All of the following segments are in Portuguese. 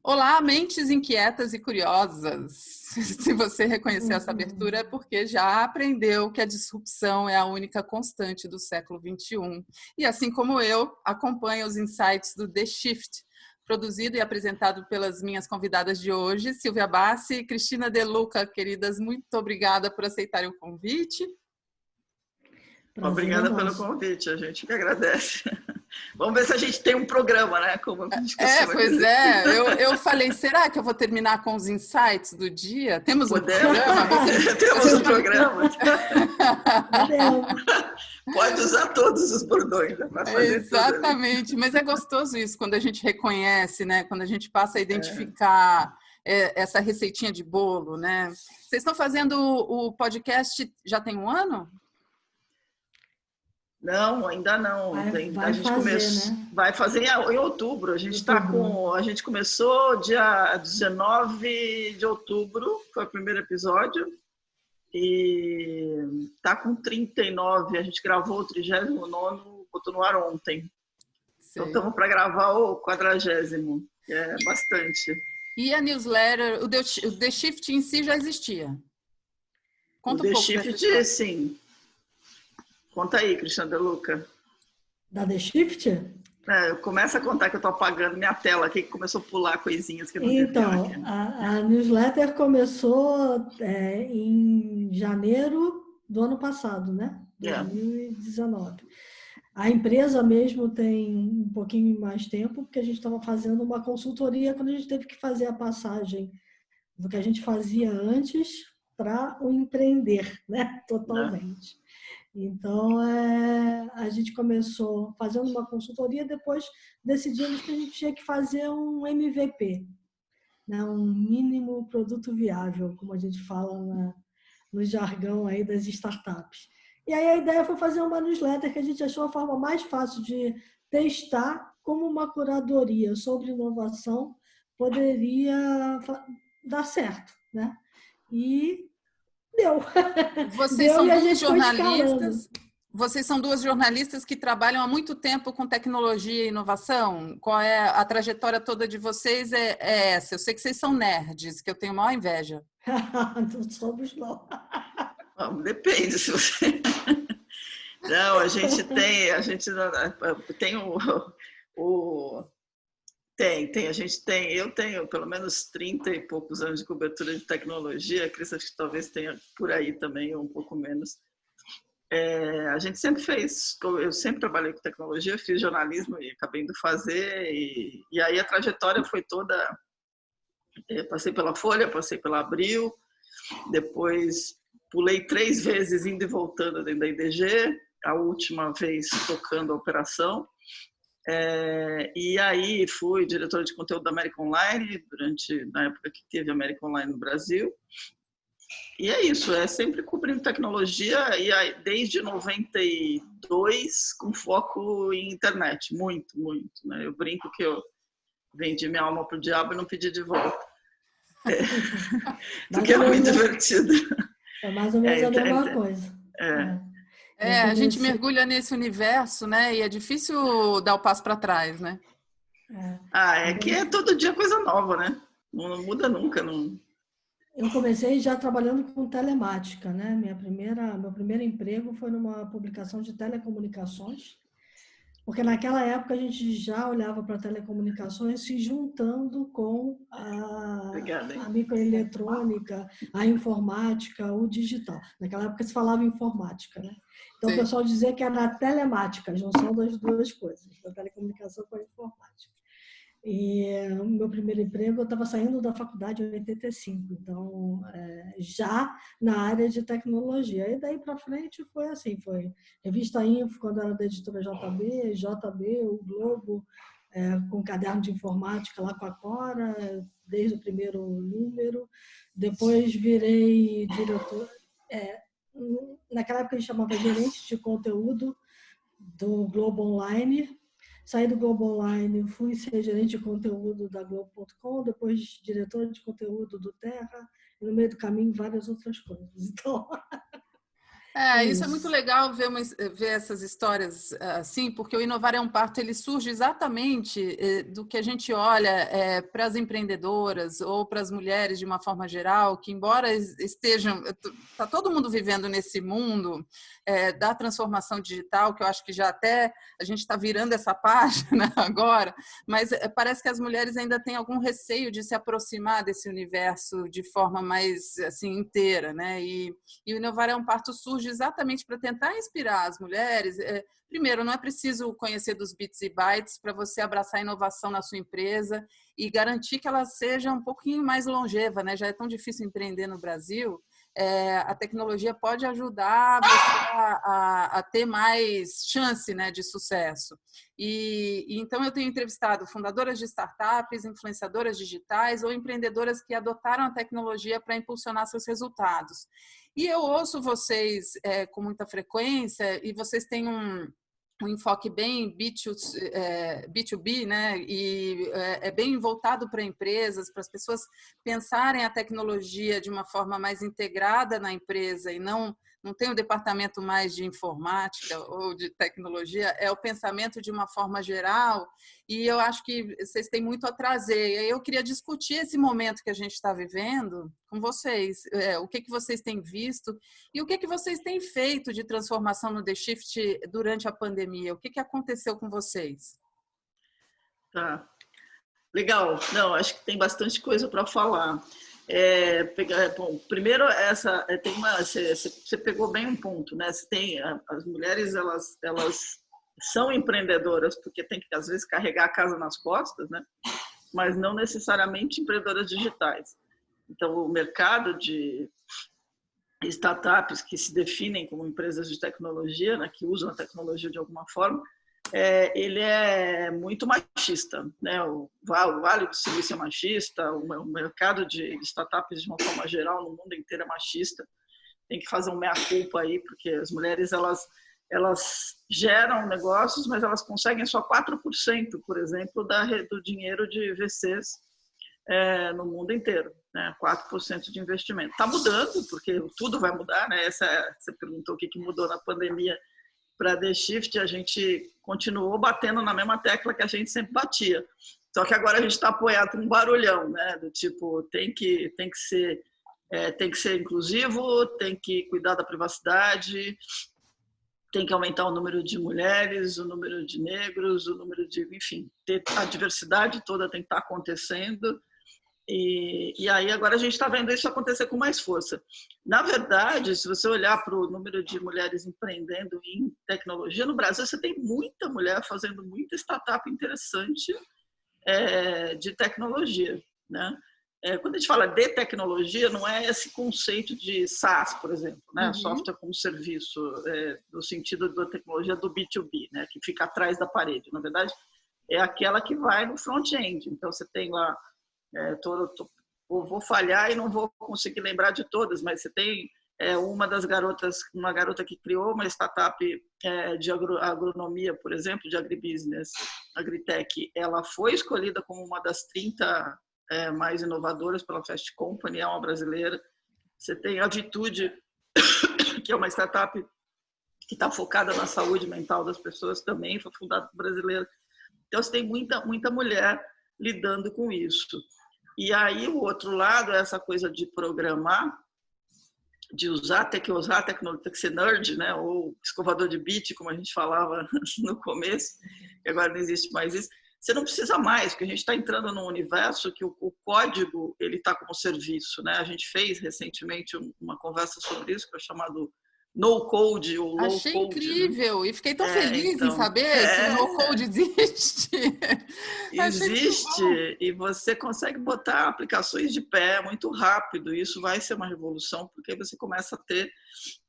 Olá, mentes inquietas e curiosas. Se você reconhecer essa abertura, é porque já aprendeu que a disrupção é a única constante do século XXI. E assim como eu, acompanho os insights do The Shift, produzido e apresentado pelas minhas convidadas de hoje, Silvia Bassi e Cristina De Luca. Queridas, muito obrigada por aceitarem o convite. Obrigada pelo convite, a gente que agradece. Vamos ver se a gente tem um programa, né? Como a gente costuma dizer. Eu falei, será que eu vou terminar com os insights do dia? Temos um programa? Temos um programa. Pode usar todos os bordões, né, para fazer exatamente, tudo. Mas é gostoso isso, quando a gente reconhece, né? Quando a gente passa a identificar essa receitinha de bolo, né? Vocês estão fazendo o podcast já tem um ano? Não, ainda não. Vai fazer em outubro. A gente começou dia 19 de outubro, foi o primeiro episódio, e tá com 39. A gente gravou o 39º, botou no ar ontem. Então estamos para gravar o 40º, que é bastante. E a newsletter, o The Shift em si já existia? Conta um pouco. The Shift, sim. Conta aí, Cristina De Luca. Da The Shift? Começa a contar que eu estou apagando minha tela aqui, que começou a pular coisinhas que não Então, a newsletter começou em janeiro do ano passado, né? 2019. A empresa mesmo tem um pouquinho mais tempo, porque a gente estava fazendo uma consultoria quando a gente teve que fazer a passagem do que a gente fazia antes para o empreender, né? Totalmente. Então, a gente começou fazendo uma consultoria, depois decidimos que a gente tinha que fazer um MVP, né? Um mínimo produto viável, como a gente fala no jargão aí das startups. E aí a ideia foi fazer uma newsletter que a gente achou a forma mais fácil de testar como uma curadoria sobre inovação poderia dar certo, né? E deu. Vocês são duas jornalistas. Vocês são duas jornalistas que trabalham há muito tempo com tecnologia e inovação. Qual é a trajetória toda de vocês? É essa. Eu sei que vocês são nerds, que eu tenho maior inveja. Não somos, não. Depende se você... Não, a gente tem eu tenho pelo menos 30 e poucos anos de cobertura de tecnologia, a Cris acho que talvez tenha por aí também, um pouco menos. A gente sempre fez, eu sempre trabalhei com tecnologia, fiz jornalismo e acabei indo fazer, e aí a trajetória foi toda, passei pela Folha, passei pela Abril, depois pulei 3 vezes indo e voltando dentro da IDG, a última vez tocando a operação, e aí fui diretora de conteúdo da América Online na época que teve América Online no Brasil. E é isso, sempre cobrindo tecnologia, e aí, desde 92 com foco em internet, muito, né? Eu brinco que eu vendi minha alma pro diabo e não pedi de volta. Porque é muito divertido. É mais ou menos a mesma coisa. A gente mergulha nesse universo, né? E é difícil dar o passo para trás, né? Que é todo dia coisa nova, né? Não muda nunca. Não... Eu comecei já trabalhando com telemática, né? Meu primeiro emprego foi numa publicação de telecomunicações, porque naquela época a gente já olhava para telecomunicações se juntando com a microeletrônica, a informática, o digital. Naquela época se falava informática, né? Então Sim. O pessoal dizia que era telemática, a junção das duas coisas, da telecomunicação com a informática. E o meu primeiro emprego, eu estava saindo da faculdade em 85, então já na área de tecnologia. E daí para frente foi assim, foi Revista Info, quando era da editora JB, o Globo, com caderno de informática lá com a Cora, desde o primeiro número. Depois virei diretor, naquela época a gente chamava gerente de conteúdo do Globo Online. Saí do Globo Online, fui ser gerente de conteúdo da Globo.com, depois diretora de conteúdo do Terra, e no meio do caminho várias outras coisas. Então, Isso é muito legal ver essas histórias assim, porque o Inovar é um Parto, ele surge exatamente do que a gente olha para as empreendedoras ou para as mulheres de uma forma geral, que embora está todo mundo vivendo nesse mundo da transformação digital, que eu acho que já até a gente está virando essa página agora, mas parece que as mulheres ainda têm algum receio de se aproximar desse universo de forma mais assim inteira, né? E o Inovar é um Parto surge exatamente para tentar inspirar as mulheres. Primeiro, não é preciso conhecer dos bits e bytes para você abraçar a inovação na sua empresa e garantir que ela seja um pouquinho mais longeva, né? Já é tão difícil empreender no Brasil. A tecnologia pode ajudar você a ter mais chance, né, de sucesso. Então, eu tenho entrevistado fundadoras de startups, influenciadoras digitais ou empreendedoras que adotaram a tecnologia para impulsionar seus resultados. E eu ouço vocês com muita frequência e vocês têm um enfoque bem B2B, né? E é bem voltado para empresas, para as pessoas pensarem a tecnologia de uma forma mais integrada na empresa e não tem o departamento mais de informática ou de tecnologia, é o pensamento de uma forma geral, e eu acho que vocês têm muito a trazer. Eu queria discutir esse momento que a gente está vivendo com vocês, o que vocês têm visto e o que vocês têm feito de transformação no The Shift durante a pandemia. O que aconteceu com vocês? Tá. Legal. Não, acho que tem bastante coisa para falar. Bom, primeiro você pegou bem um ponto, né? As mulheres elas são empreendedoras porque tem que às vezes carregar a casa nas costas, né? Mas não necessariamente empreendedoras digitais. Então o mercado de startups que se definem como empresas de tecnologia, né? Que usam a tecnologia de alguma forma, ele é muito machista, né? O Vale do Silício é machista, o mercado de startups de uma forma geral no mundo inteiro é machista. Tem que fazer um meia-culpa aí, porque as mulheres elas geram negócios, mas elas conseguem só 4%, por exemplo, do dinheiro de VCs no mundo inteiro, né? 4% de investimento. Está mudando, porque tudo vai mudar, né? Você perguntou o que mudou na pandemia. Para The Shift, a gente continuou batendo na mesma tecla que a gente sempre batia. Só que agora a gente está apoiado por um barulhão, né? Do tipo, tem que ser inclusivo, tem que cuidar da privacidade, tem que aumentar o número de mulheres, o número de negros, o número de... Enfim, a diversidade toda tem que estar acontecendo. E aí agora a gente está vendo isso acontecer com mais força. Na verdade, se você olhar para o número de mulheres empreendendo em tecnologia no Brasil, você tem muita mulher fazendo muita startup interessante de tecnologia, né? Quando a gente fala de tecnologia, não é esse conceito de SaaS, por exemplo, né? Software como serviço, no sentido da tecnologia do B2B, né? Que fica atrás da parede. Na verdade, é aquela que vai no front-end. Então, você tem lá eu vou falhar e não vou conseguir lembrar de todas, mas você tem uma garota que criou uma startup de agronomia, por exemplo, de agribusiness, agritech. Ela foi escolhida como uma das 30 mais inovadoras pela Fast Company, é uma brasileira. Você tem a Vitude, que é uma startup que está focada na saúde mental das pessoas, também foi fundada por brasileira. Então, você tem muita mulher lidando com isso. E aí, o outro lado é essa coisa de programar, de tem que ser nerd, né? Ou escovador de bit, como a gente falava no começo, que agora não existe mais isso. Você não precisa mais, porque a gente está entrando num universo que o código ele está como serviço, né? A gente fez recentemente uma conversa sobre isso, que é chamado No Code ou Low Code. Achei incrível, né? E fiquei tão feliz em saber que o No Code existe. Existe, e você consegue botar aplicações de pé muito rápido. Isso vai ser uma revolução, porque você começa a ter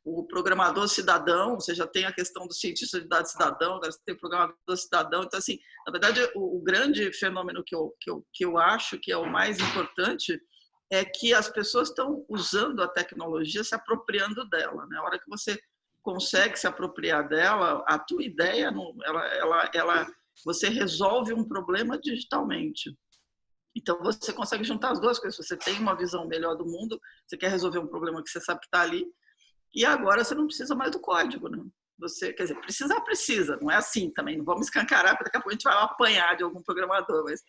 o programador cidadão, você já tem a questão do cientista de dados cidadão, você tem o programador cidadão. Então, assim, na verdade, o grande fenômeno que eu acho que é o mais importante é que as pessoas estão usando a tecnologia, se apropriando dela, né? A hora que você consegue se apropriar dela, a tua ideia, você resolve um problema digitalmente. Então, você consegue juntar as duas coisas. Você tem uma visão melhor do mundo, você quer resolver um problema que você sabe que está ali, E agora você não precisa mais do código, né? Você, quer dizer, precisa, não é assim também, não vamos escancarar, porque daqui a pouco a gente vai apanhar de algum programador, mas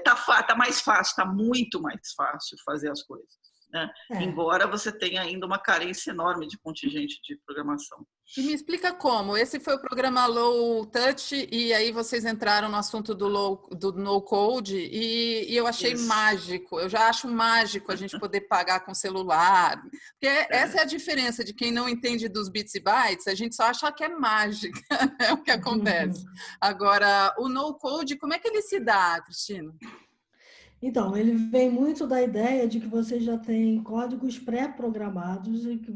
tá mais fácil, tá muito mais fácil fazer as coisas, né? Embora você tenha ainda uma carência enorme de contingente de programação. E me explica como. Esse foi o programa Low Touch e aí vocês entraram no assunto do no code e eu achei mágico. Eu já acho mágico a gente poder pagar com celular. Porque essa é a diferença de quem não entende dos bits e bytes. A gente só acha que é mágica, é o que acontece. Agora, o no code, como é que ele se dá, Cristina? Então, ele vem muito da ideia de que você já tem códigos pré-programados e que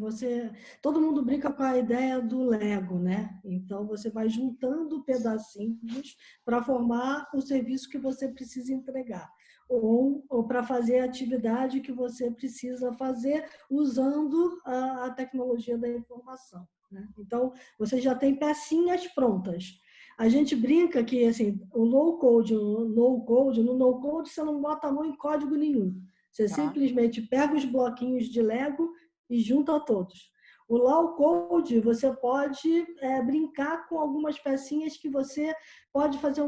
todo mundo brinca com a ideia do Lego, né? Então, você vai juntando pedacinhos para formar o serviço que você precisa entregar ou para fazer a atividade que você precisa fazer usando a tecnologia da informação, né? Então, você já tem pecinhas prontas. A gente brinca que assim, o low code, no no code você não bota a mão em código nenhum. Você simplesmente pega os bloquinhos de Lego e junta todos. O low code, você pode brincar com algumas pecinhas que você pode fazer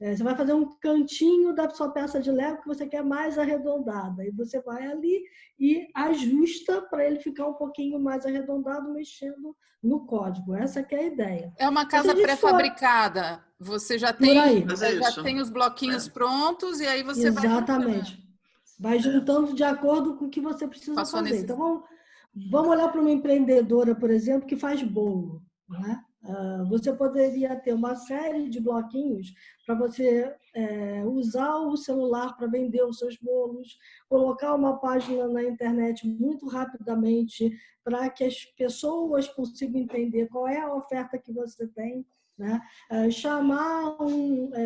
você vai fazer um cantinho da sua peça de Lego que você quer mais arredondada. E você vai ali e ajusta para ele ficar um pouquinho mais arredondado, mexendo no código. Essa que é a ideia. É uma casa pré-fabricada. Você já tem os bloquinhos prontos e aí você vai... Exatamente. Vai juntando de acordo com o que você precisa fazer. Então, vamos olhar para uma empreendedora, por exemplo, que faz bolo, né? Você poderia ter uma série de bloquinhos para você usar o celular para vender os seus bolos, colocar uma página na internet muito rapidamente para que as pessoas consigam entender qual é a oferta que você tem, né?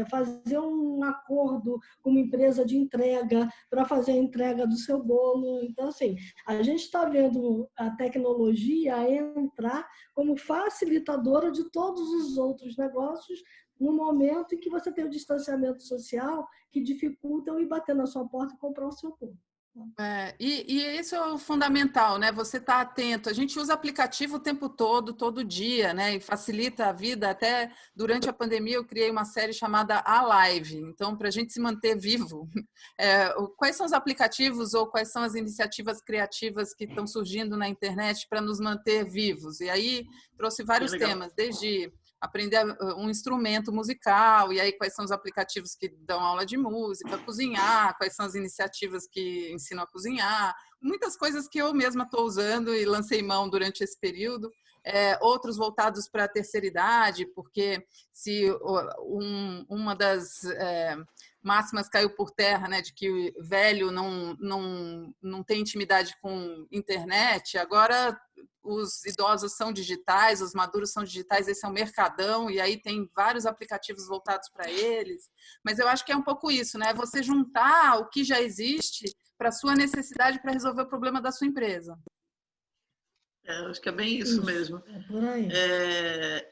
Fazer um acordo com uma empresa de entrega para fazer a entrega do seu bolo. Então, assim, a gente está vendo a tecnologia entrar como facilitadora de todos os outros negócios no momento em que você tem o distanciamento social que dificulta eu ir bater na sua porta e comprar o seu bolo. E isso é o fundamental, né? Você está atento. A gente usa aplicativo o tempo todo dia, né? E facilita a vida. Até durante a pandemia eu criei uma série chamada A Live. Então, para a gente se manter vivo, quais são os aplicativos ou quais são as iniciativas criativas que estão surgindo na internet para nos manter vivos? E aí trouxe vários temas, desde aprender um instrumento musical, e aí quais são os aplicativos que dão aula de música, cozinhar, quais são as iniciativas que ensinam a cozinhar, muitas coisas que eu mesma estou usando e lancei mão durante esse período, outros voltados para a terceira idade, porque se uma das máximas caiu por terra, né, de que o velho não tem intimidade com internet, agora os idosos são digitais, os maduros são digitais, esse é um mercadão, e aí tem vários aplicativos voltados para eles. Mas eu acho que é um pouco isso, né? Você juntar o que já existe para a sua necessidade para resolver o problema da sua empresa. Acho que é bem isso mesmo. Por aí.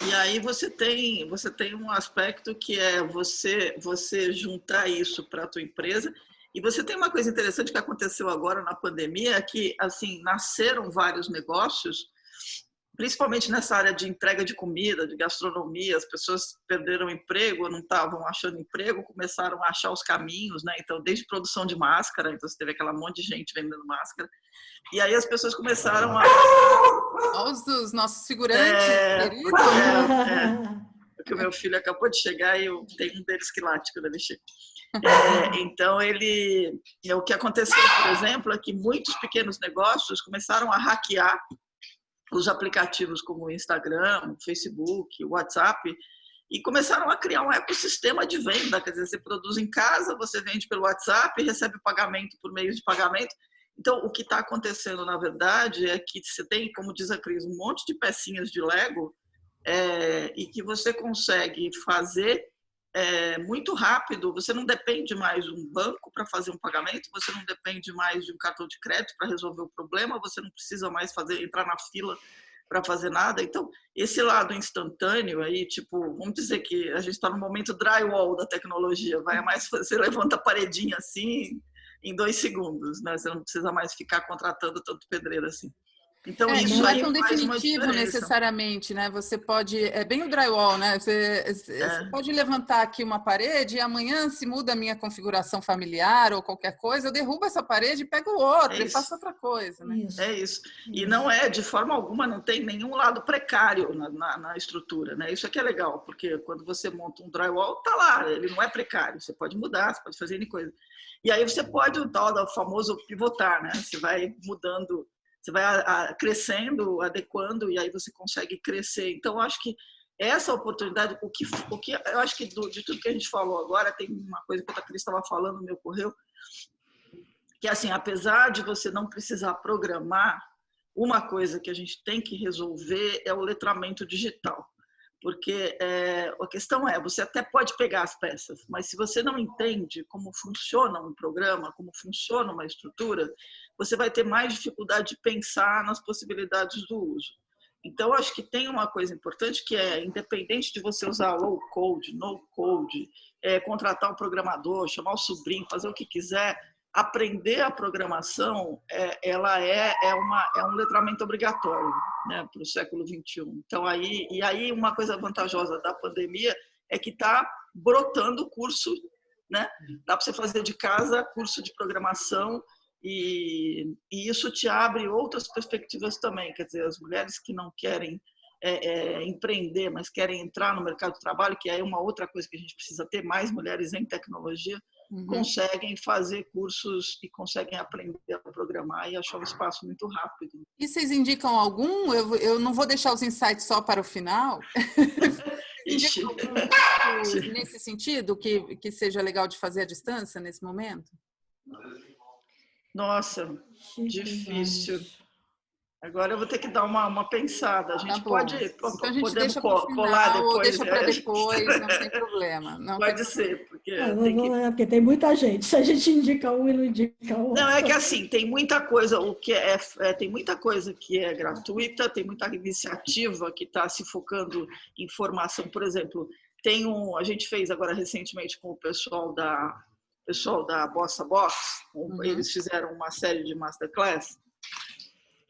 E aí você tem um aspecto que é você juntar isso para a tua empresa. E você tem uma coisa interessante que aconteceu agora na pandemia, que assim nasceram vários negócios, principalmente nessa área de entrega de comida, de gastronomia. As pessoas perderam emprego, não estavam achando emprego, começaram a achar os caminhos, né? Então, desde produção de máscara, então você teve aquela monte de gente vendendo máscara. E aí as pessoas começaram a... Os nossos segurantes, queridos. Porque o meu filho acabou de chegar e eu tenho um deles que late quando ele chega. Então, o que aconteceu, por exemplo, é que muitos pequenos negócios começaram a hackear os aplicativos como o Instagram, o Facebook, o WhatsApp, e começaram a criar um ecossistema de venda. Quer dizer, você produz em casa, você vende pelo WhatsApp, recebe pagamento por meio de pagamento. Então, o que está acontecendo, na verdade, é que você tem, como diz a Cris, um monte de pecinhas de Lego e que você consegue fazer muito rápido. Você não depende mais de um banco para fazer um pagamento, você não depende mais de um cartão de crédito para resolver o problema, você não precisa mais entrar na fila para fazer nada. Então, esse lado instantâneo aí, tipo, vamos dizer que a gente está no momento drywall da tecnologia, você levanta a paredinha assim em 2 segundos, né? Você não precisa mais ficar contratando tanto pedreiro assim. Então, isso não é aí tão faz uma definitivo diferença. necessariamente, né? Você pode, é bem o drywall, né? Você pode levantar aqui uma parede e amanhã se muda a minha configuração familiar ou qualquer coisa, eu derrubo essa parede e pego outra e faço outra coisa, né? É isso. E não é, de forma alguma, não tem nenhum lado precário na estrutura, né? Isso aqui é legal, porque quando você monta um drywall, tá lá, ele não é precário, você pode mudar, você pode fazer N coisa. E aí você pode, o tal do famoso pivotar, né? Você vai mudando, você vai crescendo, adequando, e aí você consegue crescer. Então, eu acho que essa oportunidade, o que eu acho que de tudo que a gente falou agora, tem uma coisa que a Cris estava falando, me ocorreu, que assim, apesar de você não precisar programar, uma coisa que a gente tem que resolver é o letramento digital. Porque a questão é, você até pode pegar as peças, mas se você não entende como funciona um programa, como funciona uma estrutura, você vai ter mais dificuldade de pensar nas possibilidades do uso. Então, acho que tem uma coisa importante que é, independente de você usar low code, no code, contratar um programador, chamar o sobrinho, fazer o que quiser, aprender a programação, ela é um letramento obrigatório, né, para o século XXI. Então, aí uma coisa vantajosa da pandemia é que está brotando curso, né? Dá para você fazer de casa curso de programação e isso te abre outras perspectivas também. Quer dizer, as mulheres que não querem empreender, mas querem entrar no mercado de trabalho, que é uma outra coisa que a gente precisa ter, mais mulheres em tecnologia, conseguem fazer cursos e conseguem aprender a programar e achar um espaço muito rápido. E vocês indicam algum? Eu não vou deixar os insights só para o final. Indicam algum curso nesse sentido que seja legal de fazer à distância nesse momento? Nossa, difícil. Agora eu vou ter que dar uma pensada. A gente pode, então a gente podemos deixa para o colar final, ou depois. deixa para depois, não tem problema. Pode ser, porque porque tem muita gente. Se a gente indica um e não indica outro. Não, é que assim, tem muita coisa, tem muita coisa que é gratuita, tem muita iniciativa que está se focando em formação. Por exemplo, a gente fez agora recentemente com o pessoal da Bossa Box, eles fizeram uma série de masterclass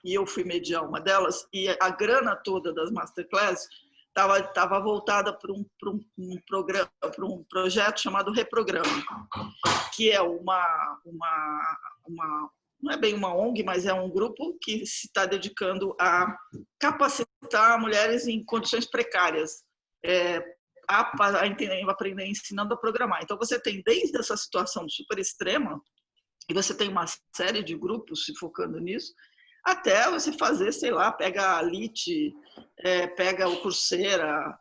e eu fui mediar uma delas, e a grana toda das masterclass estava voltada para um programa, para um projeto chamado Reprograma, que é não é bem uma ONG, mas é um grupo que se está dedicando a capacitar mulheres em condições precárias, a aprender, ensinando a programar. Então, você tem desde essa situação super extrema, e você tem uma série de grupos se focando nisso, até você fazer, sei lá, pega a Lite, pega o Coursera,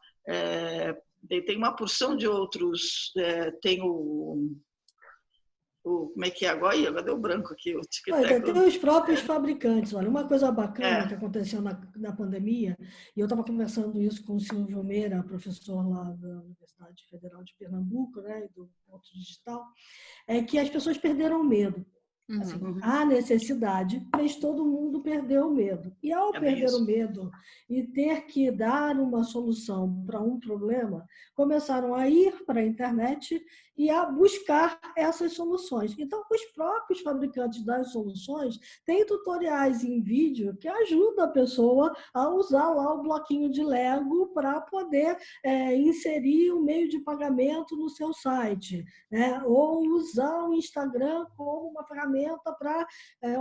tem uma porção de outros, tem como é que é agora? Agora deu branco aqui. Tem os próprios fabricantes. Olha, uma coisa bacana que aconteceu na pandemia, e eu estava conversando isso com o Silvio Meira, professor lá da Universidade Federal de Pernambuco, né, do Ponto Digital, é que as pessoas perderam o medo. Assim, há necessidade, mas todo mundo perdeu o medo. E ao perder o medo e ter que dar uma solução para um problema, começaram a ir para a internet e a buscar essas soluções. Então, os próprios fabricantes das soluções têm tutoriais em vídeo que ajudam a pessoa a usar lá o bloquinho de Lego para poder inserir um meio de pagamento no seu site, né? Ou usar o Instagram como uma ferramenta para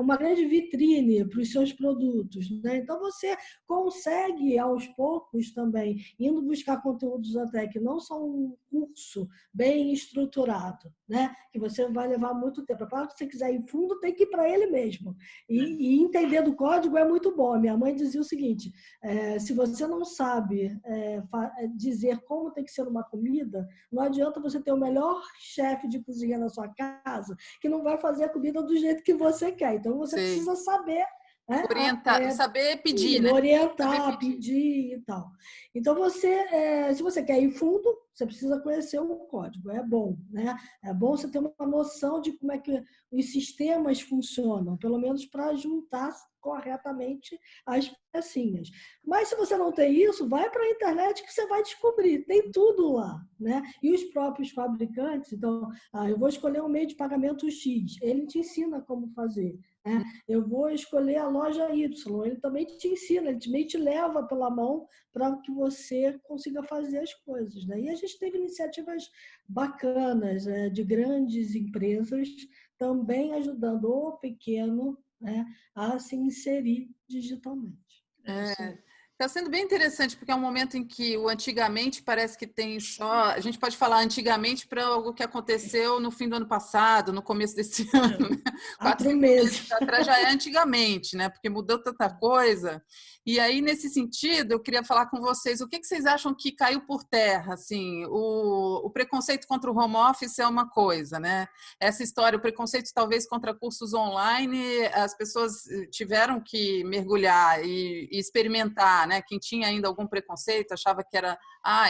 uma grande vitrine para os seus produtos, né? Então, você consegue, aos poucos também, indo buscar conteúdos até que não são um curso bem estruturado, né? Que você vai levar muito tempo. Claro que se você quiser ir fundo, tem que ir para ele mesmo. E entender do código é muito bom. Minha mãe dizia o seguinte, se você não sabe dizer como tem que ser uma comida, não adianta você ter o melhor chefe de cozinha na sua casa que não vai fazer a comida do jeito que você quer. Então, você precisa saber orientar, saber pedir, né? Orientar, pedir e tal. Então, se você quer ir fundo, você precisa conhecer o código. É bom, né? É bom você ter uma noção de como é que os sistemas funcionam, pelo menos para juntar corretamente as pecinhas. Mas se você não tem isso, vai para a internet que você vai descobrir. Tem tudo lá, né? E os próprios fabricantes, então, eu vou escolher um meio de pagamento X. Ele te ensina como fazer. né? Eu vou escolher a loja Y, ele também te ensina, ele também te leva pela mão para que você consiga fazer as coisas, né? E a gente teve iniciativas bacanas, de grandes empresas também ajudando o pequeno, né, a se inserir digitalmente. Está sendo bem interessante, porque é um momento em que o antigamente parece que tem só. A gente pode falar antigamente para algo que aconteceu no fim do ano passado, no começo desse ano. Né? 4 meses atrás já é antigamente, né? Porque mudou tanta coisa. E aí, nesse sentido, eu queria falar com vocês, o que vocês acham que caiu por terra? Assim, o preconceito contra o home office é uma coisa, né? Essa história, o preconceito talvez contra cursos online, as pessoas tiveram que mergulhar e experimentar, né? Quem tinha ainda algum preconceito, achava que era,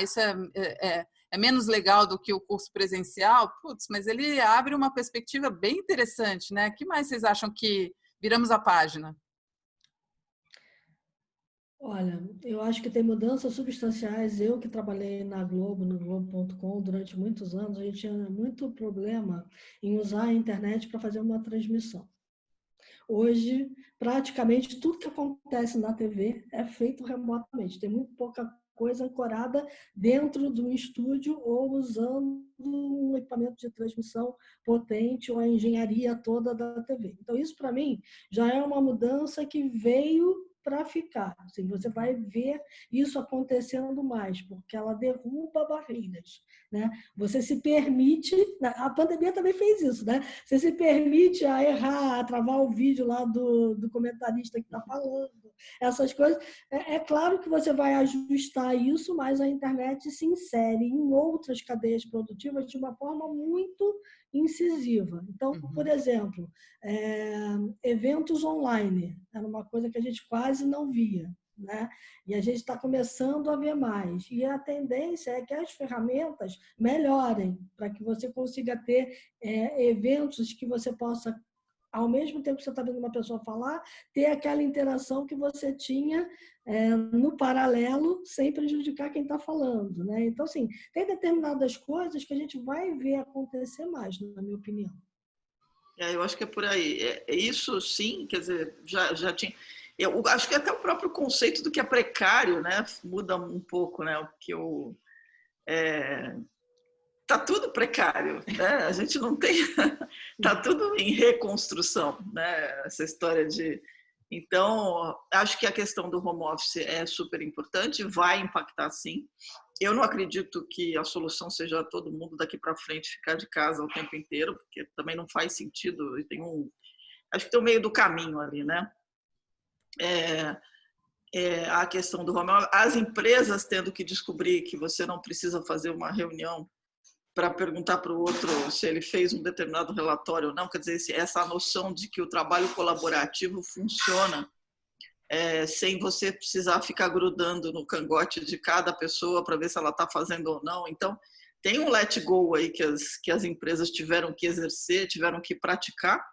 isso é menos legal do que o curso presencial, putz, mas ele abre uma perspectiva bem interessante, né? O que mais vocês acham que viramos a página? Olha, eu acho que tem mudanças substanciais. Eu que trabalhei na Globo, no Globo.com, durante muitos anos, a gente tinha muito problema em usar a internet para fazer uma transmissão. Hoje, praticamente tudo que acontece na TV é feito remotamente. Tem muito pouca coisa ancorada dentro de um estúdio ou usando um equipamento de transmissão potente ou a engenharia toda da TV. Então, isso, para mim, já é uma mudança que veio para ficar. Assim, você vai ver isso acontecendo mais, porque ela derruba barreiras, né? Você se permite, a pandemia também fez isso, né? Você se permite a errar, a travar o vídeo lá do comentarista que está falando, essas coisas. É claro que você vai ajustar isso, mas a internet se insere em outras cadeias produtivas de uma forma muito incisiva. Então, por exemplo, eventos online era uma coisa que a gente quase não via, né? E a gente está começando a ver mais. E a tendência é que as ferramentas melhorem para que você consiga ter eventos que você possa, ao mesmo tempo que você está vendo uma pessoa falar, ter aquela interação que você tinha no paralelo, sem prejudicar quem está falando, né? Então, assim, tem determinadas coisas que a gente vai ver acontecer mais, na minha opinião. Eu acho que é por aí. Isso, sim, quer dizer, já tinha... Eu acho que até o próprio conceito do que é precário, né, muda um pouco, né? O que tá tudo precário, né? A gente não tem, tá tudo em reconstrução, né? Essa história de... Então, acho que a questão do home office é super importante, vai impactar sim. Eu não acredito que a solução seja todo mundo daqui para frente ficar de casa o tempo inteiro, porque também não faz sentido. E acho que tem o meio do caminho ali, né? A questão do home office, as empresas tendo que descobrir que você não precisa fazer uma reunião para perguntar para o outro se ele fez um determinado relatório ou não, quer dizer, essa noção de que o trabalho colaborativo funciona sem você precisar ficar grudando no cangote de cada pessoa para ver se ela está fazendo ou não. Então, tem um let go aí que as empresas tiveram que exercer, tiveram que praticar.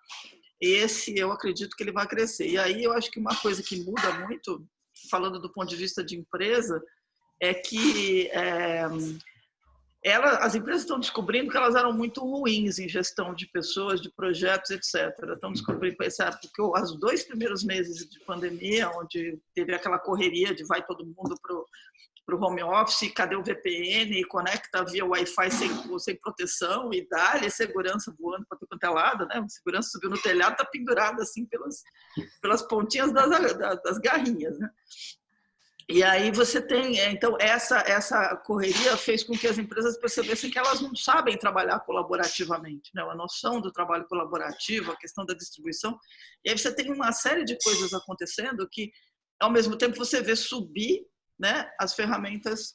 Esse, eu acredito que ele vai crescer. E aí, eu acho que uma coisa que muda muito, falando do ponto de vista de empresa, é que as empresas estão descobrindo que elas eram muito ruins em gestão de pessoas, de projetos, etc. Estão descobrindo, porque os 2 primeiros meses de pandemia, onde teve aquela correria de vai todo mundo para o home office, cadê o VPN, e conecta via Wi-Fi sem proteção, e dá-lhe segurança voando para todo quanto é lado, né? A segurança subiu no telhado, está pendurada assim pelas pontinhas das garrinhas, né? E aí você tem, então essa correria fez com que as empresas percebessem que elas não sabem trabalhar colaborativamente, né? A noção do trabalho colaborativo, a questão da distribuição. E aí você tem uma série de coisas acontecendo que, ao mesmo tempo, você vê subir, né, as ferramentas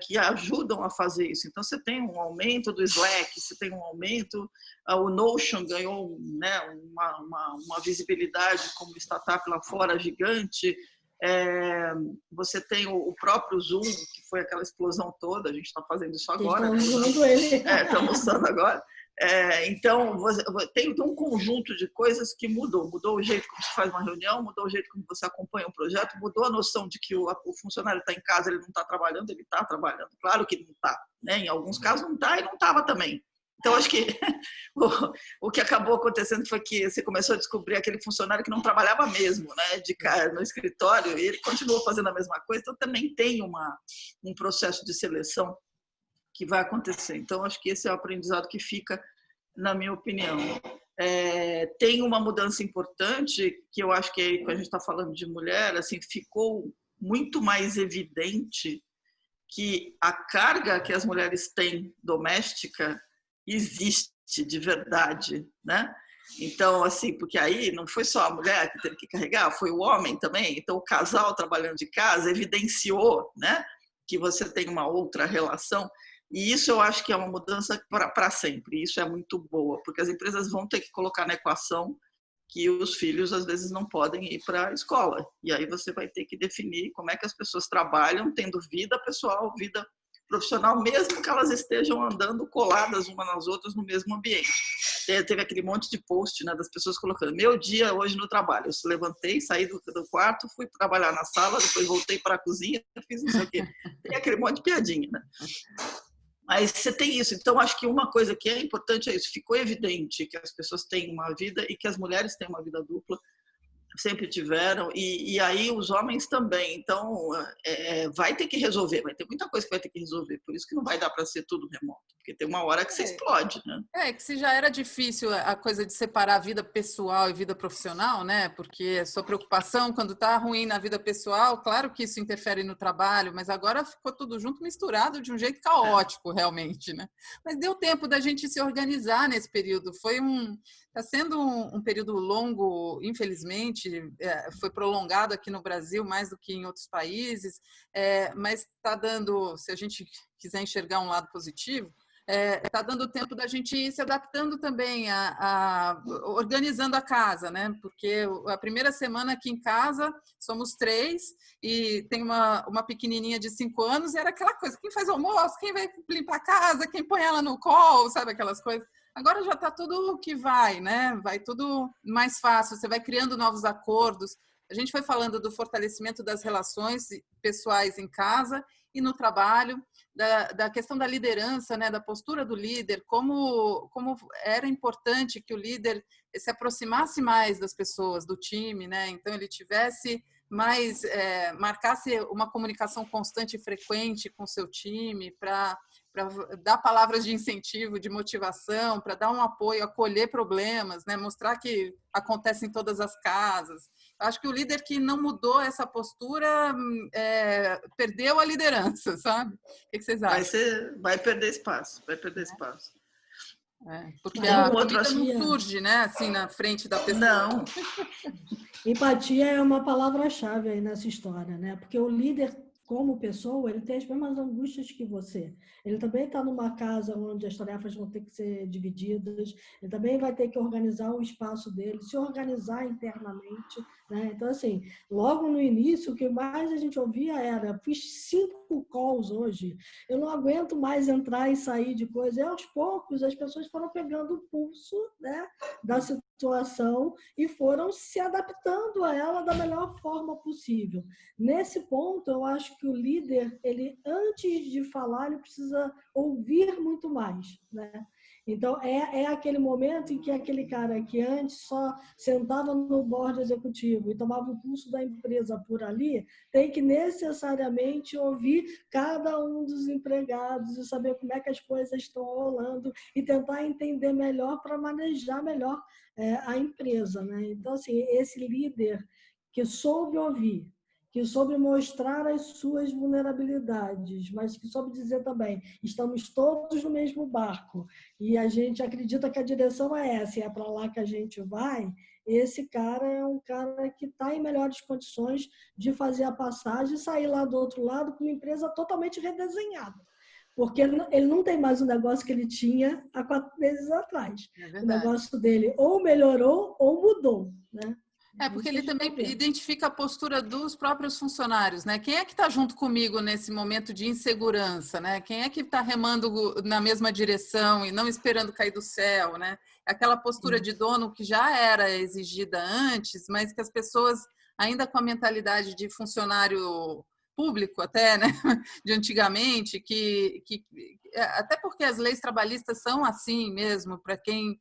que ajudam a fazer isso. Então, você tem um aumento do Slack, você tem um aumento, o Notion ganhou, né, uma visibilidade como startup lá fora gigante. Você tem o próprio Zoom, que foi aquela explosão toda, a gente está fazendo isso agora. Estamos usando ele. Estamos usando agora. Então, tem um conjunto de coisas que mudou o jeito como se faz uma reunião, mudou o jeito como você acompanha um projeto, mudou a noção de que o funcionário está em casa, ele não está trabalhando, ele está trabalhando. Claro que não está, né? Em alguns casos não está e não estava também. Então, acho que o que acabou acontecendo foi que você começou a descobrir aquele funcionário que não trabalhava mesmo, né, no escritório, e ele continuou fazendo a mesma coisa, então também tem um processo de seleção que vai acontecer. Então, acho que esse é o aprendizado que fica, na minha opinião. Tem uma mudança importante, que eu acho que aí, quando a gente está falando de mulher, assim, ficou muito mais evidente que a carga que as mulheres têm doméstica existe de verdade, né? Então, assim, porque aí não foi só a mulher que teve que carregar, foi o homem também. Então, o casal trabalhando de casa evidenciou, né, que você tem uma outra relação. E isso eu acho que é uma mudança para sempre. Isso é muito boa, porque as empresas vão ter que colocar na equação que os filhos às vezes não podem ir para a escola. E aí você vai ter que definir como é que as pessoas trabalham, tendo vida pessoal, vida profissional, mesmo que elas estejam andando coladas umas nas outras no mesmo ambiente. Teve aquele monte de post, né, das pessoas colocando: meu dia hoje no trabalho. Eu levantei, saí do quarto, fui trabalhar na sala, depois voltei para a cozinha, fiz não sei o quê. Tem aquele monte de piadinha, né? Mas você tem isso. Então, acho que uma coisa que é importante é isso. Ficou evidente que as pessoas têm uma vida e que as mulheres têm uma vida dupla, sempre tiveram, e aí os homens também. Então, vai ter que resolver, vai ter muita coisa que vai ter que resolver. Por isso que não vai dar para ser tudo remoto, porque tem uma hora que você explode, né? Que se já era difícil a coisa de separar a vida pessoal e vida profissional, né? Porque a sua preocupação quando está ruim na vida pessoal, claro que isso interfere no trabalho, mas agora ficou tudo junto, misturado de um jeito caótico, realmente, né? Mas deu tempo da gente se organizar nesse período. Está sendo um período longo, infelizmente, foi prolongado aqui no Brasil mais do que em outros países, mas está dando, se a gente quiser enxergar um lado positivo, está dando tempo da gente ir se adaptando também, organizando a casa, né? Porque a primeira semana aqui em casa somos 3 e tem uma pequenininha de 5 anos e era aquela coisa: quem faz almoço, quem vai limpar a casa, quem põe ela no colo, sabe aquelas coisas. Agora já está tudo que vai, né? Vai tudo mais fácil, você vai criando novos acordos. A gente foi falando do fortalecimento das relações pessoais em casa e no trabalho, da questão da liderança, né? Da postura do líder, como era importante que o líder se aproximasse mais das pessoas, do time, né? Então ele tivesse mais, marcasse uma comunicação constante e frequente com o seu time para dar palavras de incentivo, de motivação, para dar um apoio, acolher problemas, né? Mostrar que acontece em todas as casas. Acho que o líder que não mudou essa postura perdeu a liderança, sabe? O que vocês acham? Vai perder espaço, vai perder espaço. Porque a vida não surge, né, assim, na frente da pessoa. Não. Empatia é uma palavra-chave aí nessa história, né? Porque o líder, como pessoa, ele tem as mesmas angústias que você. Ele também está numa casa onde as tarefas vão ter que ser divididas, ele também vai ter que organizar o espaço dele, se organizar internamente, né? Então, assim, logo no início, o que mais a gente ouvia era: fiz 5 calls hoje, eu não aguento mais entrar e sair de coisa. E aos poucos as pessoas foram pegando o pulso, né, da situação e foram se adaptando a ela da melhor forma possível. Nesse ponto, eu acho que o líder, ele, antes de falar, ele precisa ouvir muito mais, né? Então, é aquele momento em que aquele cara que antes só sentava no board executivo e tomava o pulso da empresa por ali, tem que necessariamente ouvir cada um dos empregados e saber como é que as coisas estão rolando e tentar entender melhor para manejar melhor a empresa, né? Então, assim, esse líder que soube ouvir, que soube mostrar as suas vulnerabilidades, mas que soube dizer também: estamos todos no mesmo barco e a gente acredita que a direção é essa e é para lá que a gente vai. Esse cara é um cara que está em melhores condições de fazer a passagem e sair lá do outro lado com uma empresa totalmente redesenhada. Porque ele não tem mais o negócio que ele tinha há 4 meses atrás. O negócio dele ou melhorou ou mudou, né? Porque ele também identifica a postura dos próprios funcionários, né? Quem é que está junto comigo nesse momento de insegurança, né? Quem é que está remando na mesma direção e não esperando cair do céu, né? Aquela postura de dono que já era exigida antes, mas que as pessoas, ainda com a mentalidade de funcionário público até, né, de antigamente, que até porque as leis trabalhistas são assim mesmo, para quem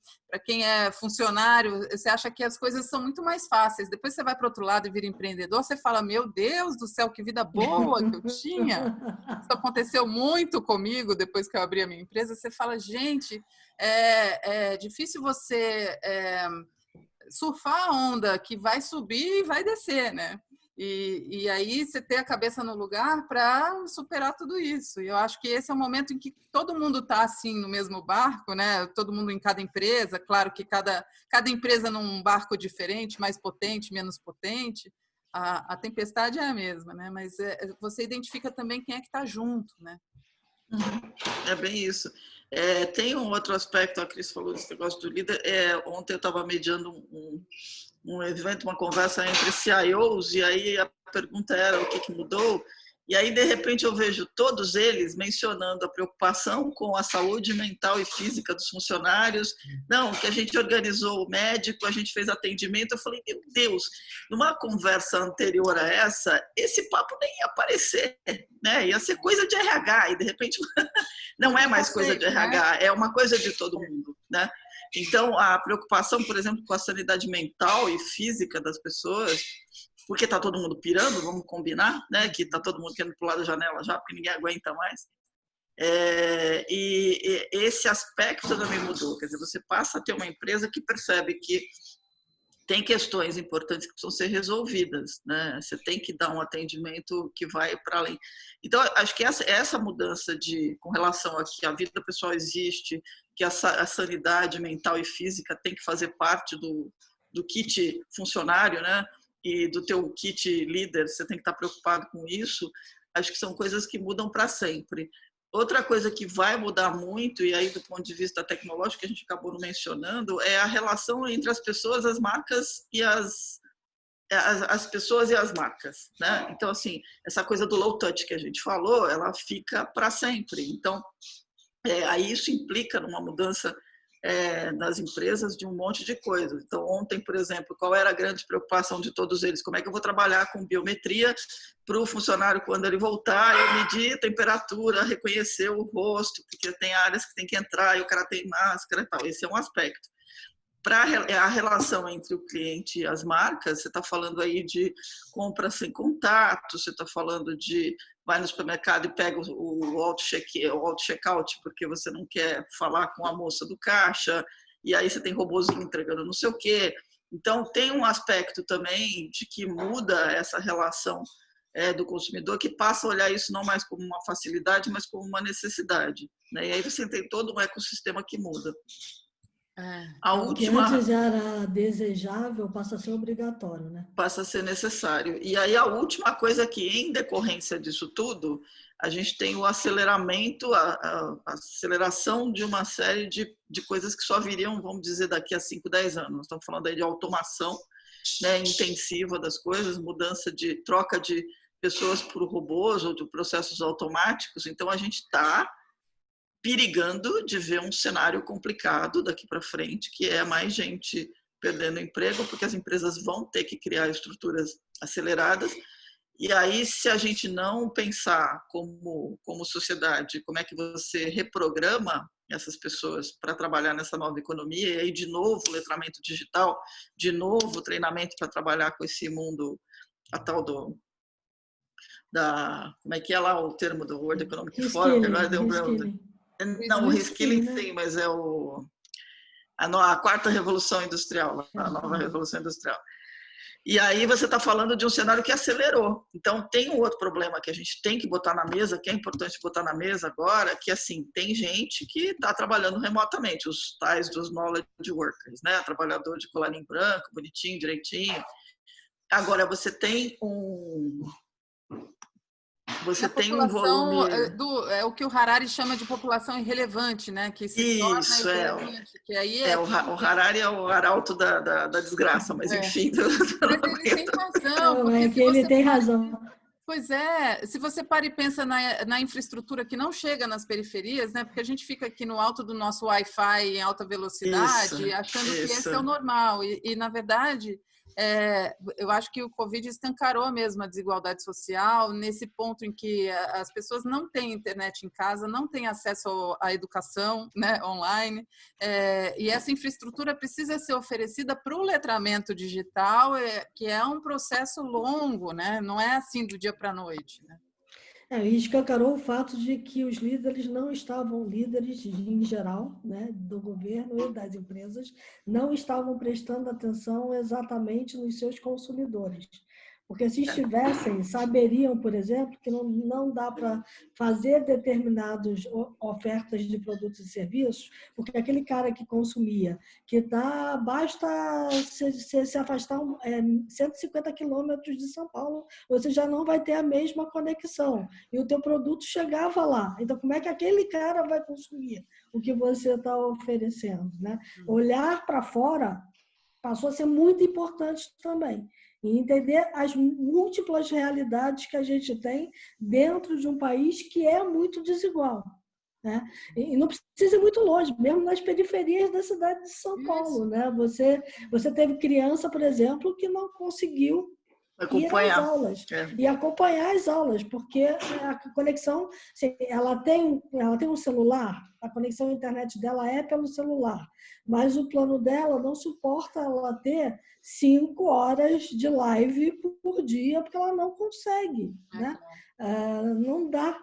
é funcionário, você acha que as coisas são muito mais fáceis. Depois você vai para o outro lado e vira empreendedor, você fala, meu Deus do céu, que vida boa que eu tinha. Isso aconteceu muito comigo depois que eu abri a minha empresa. Você fala, gente, é difícil você surfar a onda que vai subir e vai descer, né? E aí você ter a cabeça no lugar para superar tudo isso. E eu acho que esse é o momento em que todo mundo está assim no mesmo barco, né? Todo mundo em cada empresa. Claro que cada empresa num barco diferente, mais potente, menos potente. A tempestade é a mesma, né? Mas você identifica também quem é que está junto, né? É bem isso. Tem um outro aspecto, a Cris falou desse negócio do líder. Ontem eu estava mediando um evento, uma conversa entre CIOs, e aí a pergunta era o que mudou, e aí de repente eu vejo todos eles mencionando a preocupação com a saúde mental e física dos funcionários. Não, que a gente organizou o médico, a gente fez atendimento. Eu falei, meu Deus, numa conversa anterior a essa, esse papo nem ia aparecer, né? Ia ser coisa de RH, e de repente não é mais coisa de RH, é uma coisa de todo mundo, né? Então, a preocupação, por exemplo, com a sanidade mental e física das pessoas, porque está todo mundo pirando, vamos combinar, né? Que está todo mundo querendo pular da janela já, porque ninguém aguenta mais. E esse aspecto também mudou. Quer dizer, você passa a ter uma empresa que percebe que tem questões importantes que precisam ser resolvidas, né? Você tem que dar um atendimento que vai para além. Então, acho que essa mudança com relação a que a vida pessoal existe, que a sanidade mental e física tem que fazer parte do kit funcionário, né? E do teu kit líder, você tem que estar preocupado com isso. Acho que são coisas que mudam para sempre. Outra coisa que vai mudar muito, e aí do ponto de vista tecnológico, que a gente acabou não mencionando, é a relação entre as pessoas, as marcas e as pessoas e as marcas, né? Então, assim, essa coisa do low touch que a gente falou, ela fica para sempre. Então, aí isso implica numa mudança nas empresas de um monte de coisas. Então, ontem, por exemplo, qual era a grande preocupação de todos eles? Como é que eu vou trabalhar com biometria para o funcionário, quando ele voltar, eu medir a temperatura, reconhecer o rosto, porque tem áreas que tem que entrar e o cara tem máscara e tal. Esse é um aspecto. Para a relação entre o cliente e as marcas, você está falando aí de compra sem contato, você está falando de vai no supermercado e pega o auto-checkout porque você não quer falar com a moça do caixa, e aí você tem robozinho entregando não sei o quê. Então, tem um aspecto também de que muda essa relação do consumidor, que passa a olhar isso não mais como uma facilidade, mas como uma necessidade, né? E aí você tem todo um ecossistema que muda. O que antes era desejável passa a ser obrigatório, né? Passa a ser necessário. E aí a última coisa que, em decorrência disso tudo, a gente tem o aceleramento, a aceleração de uma série de coisas que só viriam, vamos dizer, daqui a 5, 10 anos. Nós estamos falando aí de automação, né, intensiva das coisas, mudança de troca de pessoas por robôs ou de processos automáticos. Então, a gente está perigando de ver um cenário complicado daqui para frente, que é mais gente perdendo emprego, porque as empresas vão ter que criar estruturas aceleradas. E aí, se a gente não pensar como sociedade, como é que você reprograma essas pessoas para trabalhar nessa nova economia, e aí, de novo, letramento digital, de novo, treinamento para trabalhar com esse mundo, a tal como é que é lá o termo do World Economic Forum, que agora deu não, o reskilling sim, mas é a quarta revolução industrial, a nova revolução industrial. E aí você está falando de um cenário que acelerou. Então, tem um outro problema que a gente tem que botar na mesa, que é importante botar na mesa agora, que assim, tem gente que está trabalhando remotamente, os tais dos knowledge workers, né? Trabalhador de colarinho branco, bonitinho, direitinho. Agora, você tem um volume... É o que o Harari chama de população irrelevante, né? Que se Isso, torna irrelevante. Que aí o Harari é o arauto da desgraça, mas enfim... Mas ele tem razão. Ele tem razão. Pois é, se você para e pensa na infraestrutura que não chega nas periferias, né? Porque a gente fica aqui no alto do nosso Wi-Fi em alta velocidade, achando que esse é o normal. E na verdade... eu acho que o Covid escancarou mesmo a desigualdade social, nesse ponto em que as pessoas não têm internet em casa, não têm acesso à educação, né, online, e essa infraestrutura precisa ser oferecida para o letramento digital, que é um processo longo, né? Não é assim do dia para a noite, né? E escancarou o fato de que os líderes não estavam, líderes em geral, né, do governo e das empresas, não estavam prestando atenção exatamente nos seus consumidores. Porque se estivessem, saberiam, por exemplo, que não dá para fazer determinadas ofertas de produtos e serviços, porque aquele cara que consumia, basta se afastar 150 quilômetros de São Paulo, você já não vai ter a mesma conexão. E o teu produto chegava lá. Então, como é que aquele cara vai consumir o que você está oferecendo, né? Olhar para fora passou a ser muito importante também. E entender as múltiplas realidades que a gente tem dentro de um país que é muito desigual, né? E não precisa ir muito longe, mesmo nas periferias da cidade de São Paulo, né? Você teve criança, por exemplo, que não conseguiu ir às aulas e acompanhar as aulas, porque a conexão, assim, ela tem um celular, a conexão à internet dela é pelo celular, mas o plano dela não suporta ela ter 5 horas de live por dia, porque ela não consegue, né? Não dá.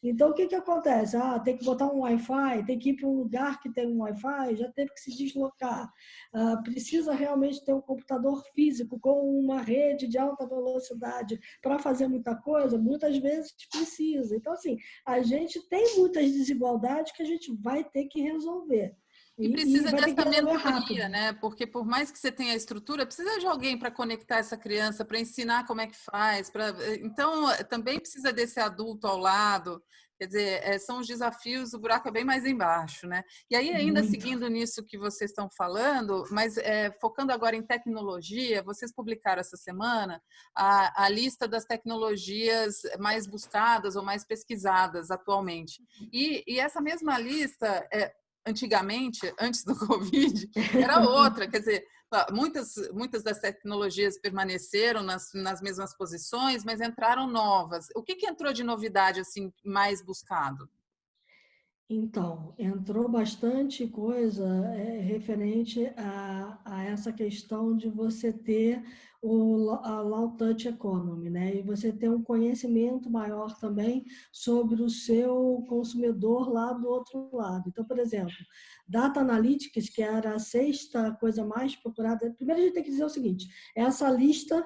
Então, o que acontece? Tem que botar um Wi-Fi, tem que ir para um lugar que tem um Wi-Fi, já teve que se deslocar. Precisa realmente ter um computador físico com uma rede de alta velocidade para fazer muita coisa? Muitas vezes precisa. Então, assim, a gente tem muitas desigualdades que a gente vai ter que resolver. E precisa dessa mentoria, né? Porque por mais que você tenha a estrutura, precisa de alguém para conectar essa criança, para ensinar como é que faz. Então, também precisa desse adulto ao lado. Quer dizer, são os desafios, o buraco é bem mais embaixo, né? E aí, ainda seguindo nisso que vocês estão falando, mas focando agora em tecnologia, vocês publicaram essa semana a lista das tecnologias mais buscadas ou mais pesquisadas atualmente. E essa mesma lista antigamente, antes do Covid, era outra. Quer dizer, muitas das tecnologias permaneceram nas mesmas posições, mas entraram novas. O que entrou de novidade assim mais buscado? Então, entrou bastante coisa referente a essa questão de você ter a Low Touch Economy, né? E você ter um conhecimento maior também sobre o seu consumidor lá do outro lado. Então, por exemplo, Data Analytics, que era a 6ª coisa mais procurada. Primeiro, a gente tem que dizer o seguinte: essa lista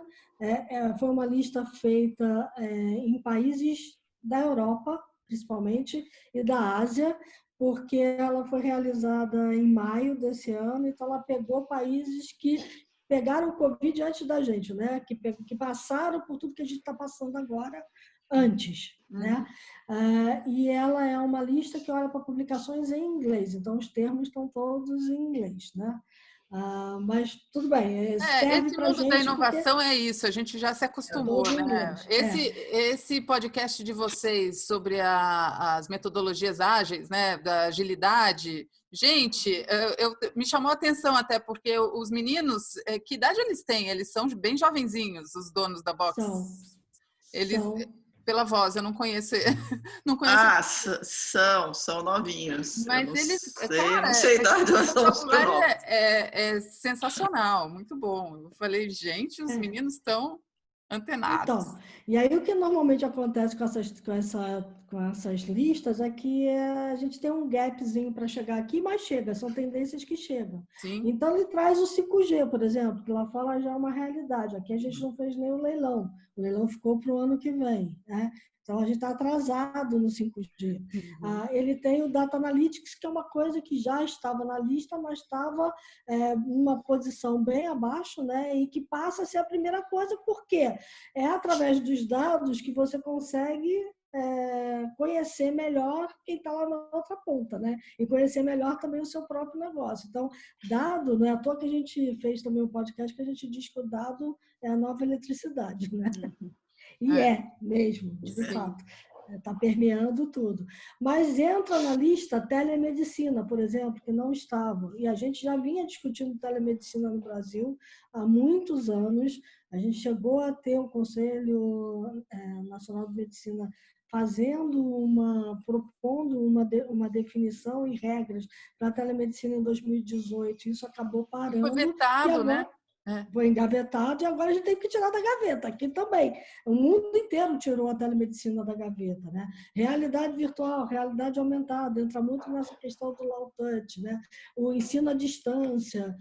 foi uma lista feita em países da Europa, principalmente, e da Ásia, porque ela foi realizada em maio desse ano, então ela pegou países que pegaram o Covid antes da gente, né? Que passaram por tudo que a gente está passando agora antes, né? E ela é uma lista que olha para publicações em inglês, então os termos estão todos em inglês, né? Mas tudo bem, serve esse para a mundo gente. da inovação é isso, a gente já se acostumou, né? Esse podcast de vocês sobre as metodologias ágeis, né, da agilidade, gente, me chamou a atenção até porque os meninos, que idade eles têm? Eles são bem jovenzinhos, os donos da Box. São. Pela voz, eu não conheço. Não conheço. São novinhos. Mas eles, não sei a idade, mas são super novos. É sensacional, muito bom. Eu falei, gente, os meninos estão antenados. Então, e aí o que normalmente acontece com essas listas é que a gente tem um gapzinho para chegar aqui, mas chega, são tendências que chegam. Sim. Então, ele traz o 5G, por exemplo, que lá fora já é uma realidade. Aqui a gente não fez nenhum leilão. O leilão ficou para o ano que vem, né? Então, a gente está atrasado no 5G. Ele tem o Data Analytics, que é uma coisa que já estava na lista, mas estava numa posição bem abaixo, né? E que passa a ser a primeira coisa, porque é através dos dados que você consegue conhecer melhor quem está lá na outra ponta, né? E conhecer melhor também o seu próprio negócio. Então, dado, não é à toa que a gente fez também um podcast que a gente diz que o dado é a nova eletricidade, né? E mesmo, de fato. está permeando tudo. Mas entra na lista telemedicina, por exemplo, que não estava. E a gente já vinha discutindo telemedicina no Brasil há muitos anos. A gente chegou a ter o Conselho Nacional de Medicina propondo uma definição e regras para a telemedicina em 2018. Isso acabou parando. Foi vetado, né? Foi engavetado e agora a gente tem que tirar da gaveta. Aqui também. O mundo inteiro tirou a telemedicina da gaveta, né? Realidade virtual, realidade aumentada, entra muito nessa questão do low touch, né? O ensino à distância,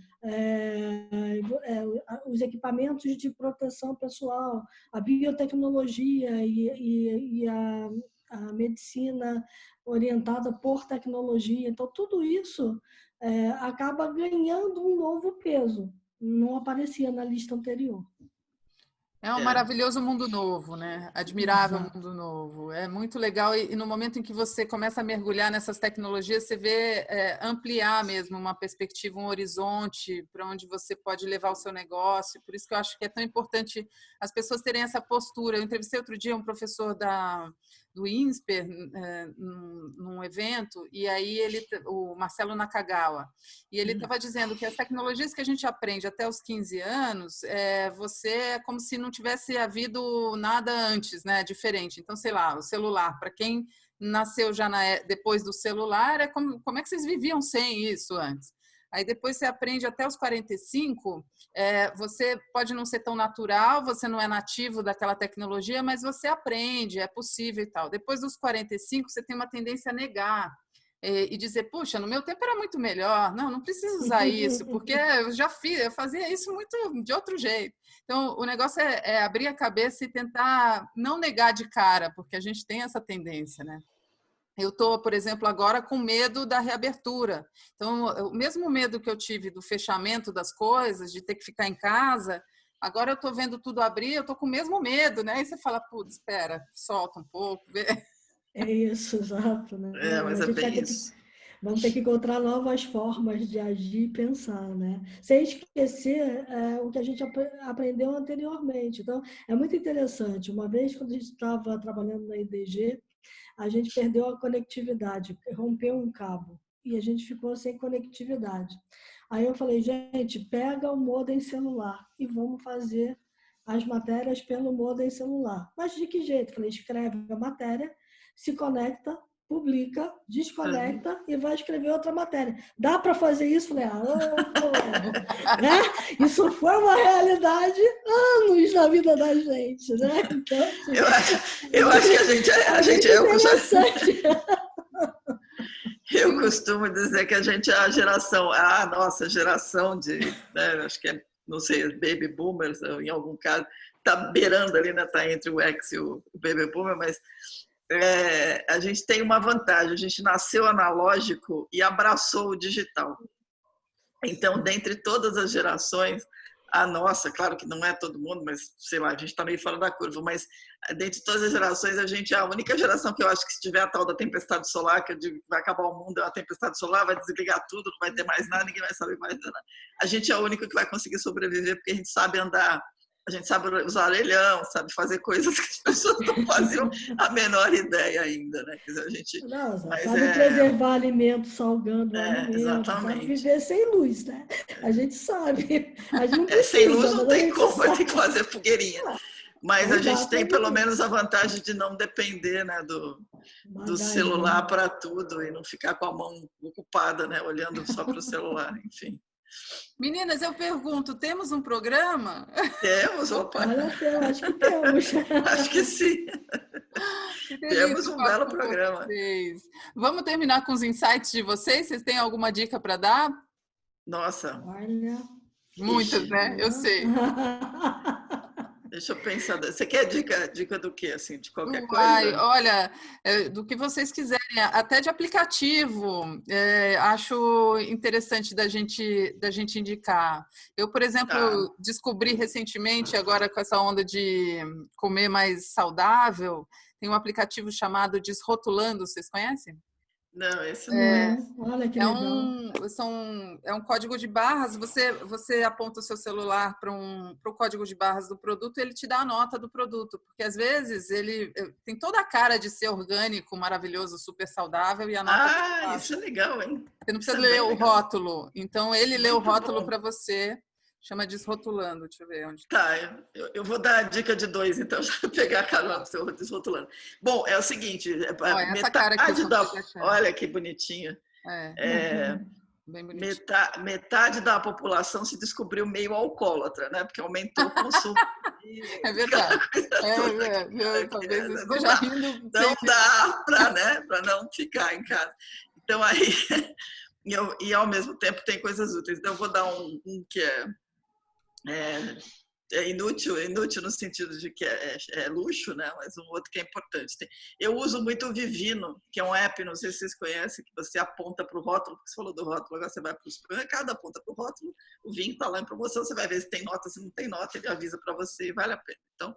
os equipamentos de proteção pessoal, a biotecnologia e a medicina orientada por tecnologia. Então, tudo isso acaba ganhando um novo peso. Não aparecia na lista anterior. É um maravilhoso mundo novo, né? Admirável mundo novo. É muito legal e no momento em que você começa a mergulhar nessas tecnologias, você vê ampliar mesmo uma perspectiva, um horizonte para onde você pode levar o seu negócio. Por isso que eu acho que é tão importante as pessoas terem essa postura. Eu entrevistei outro dia um professor do INSPER num evento, e aí o Marcelo Nakagawa, e ele estava dizendo que as tecnologias que a gente aprende até os 15 anos, você é como se não tivesse havido nada antes, né, diferente. Então, sei lá, o celular, para quem nasceu já depois do celular, como é que vocês viviam sem isso antes? Aí depois você aprende até os 45, você pode não ser tão natural, você não é nativo daquela tecnologia, mas você aprende, é possível e tal. Depois dos 45, você tem uma tendência a negar e dizer, puxa, no meu tempo era muito melhor, não preciso usar isso, porque eu fazia isso muito de outro jeito. Então, o negócio é abrir a cabeça e tentar não negar de cara, porque a gente tem essa tendência, né? Eu estou, por exemplo, agora com medo da reabertura. Então, o mesmo medo que eu tive do fechamento das coisas, de ter que ficar em casa, agora eu estou vendo tudo abrir, eu estou com o mesmo medo, né? E você fala, putz, espera, solta um pouco. É isso, exato. Né? Mas é bem isso. Vamos ter que encontrar novas formas de agir e pensar, né? Sem esquecer o que a gente aprendeu anteriormente. Então, é muito interessante. Uma vez, quando a gente estava trabalhando na IDG, a gente perdeu a conectividade, rompeu um cabo e a gente ficou sem conectividade. Aí eu falei, gente, pega o modem celular e vamos fazer as matérias pelo modem celular. Mas de que jeito? Eu falei, escreve a matéria, se conecta, publica, desconecta e vai escrever outra matéria. Dá para fazer isso? Falei, né? Isso foi uma realidade anos na vida da gente, né? Então, eu acho que a gente eu costumo dizer que a gente é a nossa geração de, né, acho que não sei, baby boomers, em algum caso, está beirando ali, né, está entre o X e o baby boomer, mas a gente tem uma vantagem, a gente nasceu analógico e abraçou o digital. Então, dentre todas as gerações, a nossa, claro que não é todo mundo, mas sei lá, a gente está meio fora da curva, mas dentre todas as gerações, a gente é a única geração que eu acho que se tiver a tal da tempestade solar, que eu digo que vai acabar o mundo, é uma tempestade solar, vai desligar tudo, não vai ter mais nada, ninguém vai saber mais nada. A gente é a única que vai conseguir sobreviver, porque a gente sabe andar, a gente sabe usar orelhão, sabe fazer coisas que as pessoas não faziam a menor ideia ainda, né? Quer dizer, a gente sabe preservar alimentos, salgando alimentos, exatamente. Sabe viver sem luz, né? A gente sabe. A gente não precisa, sem luz não tem como, vai ter que fazer fogueirinha. Mas a gente tem pelo menos a vantagem de não depender, né, do celular para tudo e não ficar com a mão ocupada, né, olhando só para o celular, enfim. Meninas, eu pergunto, temos um programa? Temos, opa. Olha, eu acho que temos. Acho que sim. Temos um belo programa. Vamos terminar com os insights de vocês? Vocês têm alguma dica para dar? Nossa. Olha. Muitas, né? Eu sei. Deixa eu pensar. Você quer dica do quê? Assim, de qualquer coisa? Olha, do que vocês quiserem, até de aplicativo. Acho interessante da gente indicar. Eu, por exemplo, descobri recentemente, agora com essa onda de comer mais saudável, tem um aplicativo chamado Desrotulando, vocês conhecem? Não, esse não é. Olha que É legal. é um código de barras. Você aponta o seu celular para o código de barras do produto, ele te dá a nota do produto, porque às vezes ele tem toda a cara de ser orgânico, maravilhoso, super saudável e a nota é muito baixa. Isso é legal, hein? Você não precisa Isso é ler bem o legal. rótulo. Então ele lê o Muito rótulo bom. para você. Chama desrotulando. Deixa eu ver onde. Tá, eu vou dar a dica de 2, então, já vou pegar a carona do seu desrotulando. Bom, é o seguinte, Olha, essa cara aqui, olha que bonitinha. Bem bonitinho. Metade da população se descobriu meio alcoólatra, né? Porque aumentou o consumo. É verdade. Talvez eu esteja rindo. Não dá para não ficar em casa. Então, aí, e ao mesmo tempo tem coisas úteis. Então, eu vou dar um que é inútil no sentido de que é luxo, né? Mas um outro que é importante. Eu uso muito o Vivino, que é um app, não sei se vocês conhecem, que você aponta para o rótulo, porque você falou do rótulo, agora você vai para o supermercado, aponta para o rótulo, o vinho está lá em promoção, você vai ver se tem nota, se não tem nota, ele avisa para você e vale a pena. Então,